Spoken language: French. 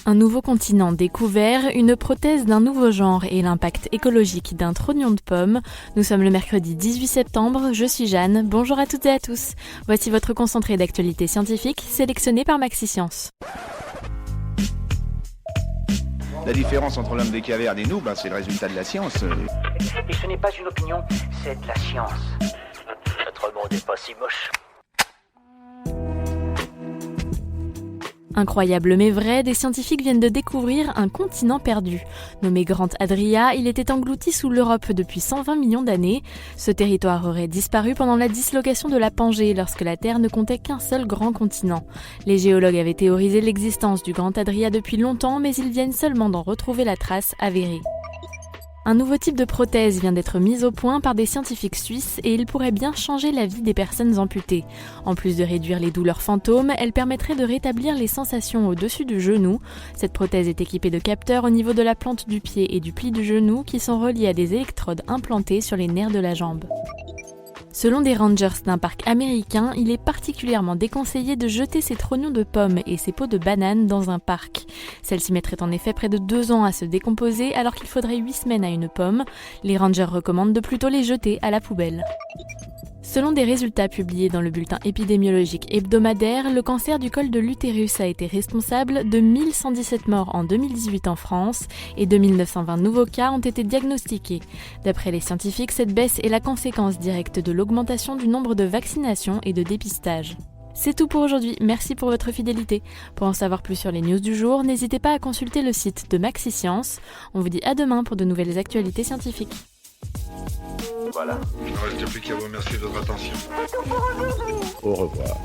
Un nouveau continent découvert, une prothèse d'un nouveau genre et l'impact écologique d'un trognon de pomme. Nous sommes le mercredi 18 septembre, je suis Jeanne, bonjour à toutes et à tous. Voici votre concentré d'actualité scientifique sélectionné par Maxi-Science. La différence entre l'homme des cavernes et nous, c'est le résultat de la science. Et ce n'est pas une opinion, c'est de la science. Notre monde n'est pas si moche. Incroyable mais vrai, des scientifiques viennent de découvrir un continent perdu. Nommé Grand Adria, il était englouti sous l'Europe depuis 120 millions d'années. Ce territoire aurait disparu pendant la dislocation de la Pangée lorsque la Terre ne comptait qu'un seul grand continent. Les géologues avaient théorisé l'existence du Grand Adria depuis longtemps, mais ils viennent seulement d'en retrouver la trace avérée. Un nouveau type de prothèse vient d'être mis au point par des scientifiques suisses et il pourrait bien changer la vie des personnes amputées. En plus de réduire les douleurs fantômes, elle permettrait de rétablir les sensations au-dessus du genou. Cette prothèse est équipée de capteurs au niveau de la plante du pied et du pli du genou qui sont reliés à des électrodes implantées sur les nerfs de la jambe. Selon des rangers d'un parc américain, il est particulièrement déconseillé de jeter ses trognons de pommes et ses peaux de bananes dans un parc. Celles-ci mettraient en effet près de 2 ans à se décomposer alors qu'il faudrait 8 semaines à une pomme. Les rangers recommandent de plutôt les jeter à la poubelle. Selon des résultats publiés dans le bulletin épidémiologique hebdomadaire, le cancer du col de l'utérus a été responsable de 1117 morts en 2018 en France et 2920 nouveaux cas ont été diagnostiqués. D'après les scientifiques, cette baisse est la conséquence directe de l'augmentation du nombre de vaccinations et de dépistages. C'est tout pour aujourd'hui, merci pour votre fidélité. Pour en savoir plus sur les news du jour, n'hésitez pas à consulter le site de Maxi-Science. On vous dit à demain pour de nouvelles actualités scientifiques. Voilà. Il ne reste plus qu'à vous remercier de votre attention. Au revoir.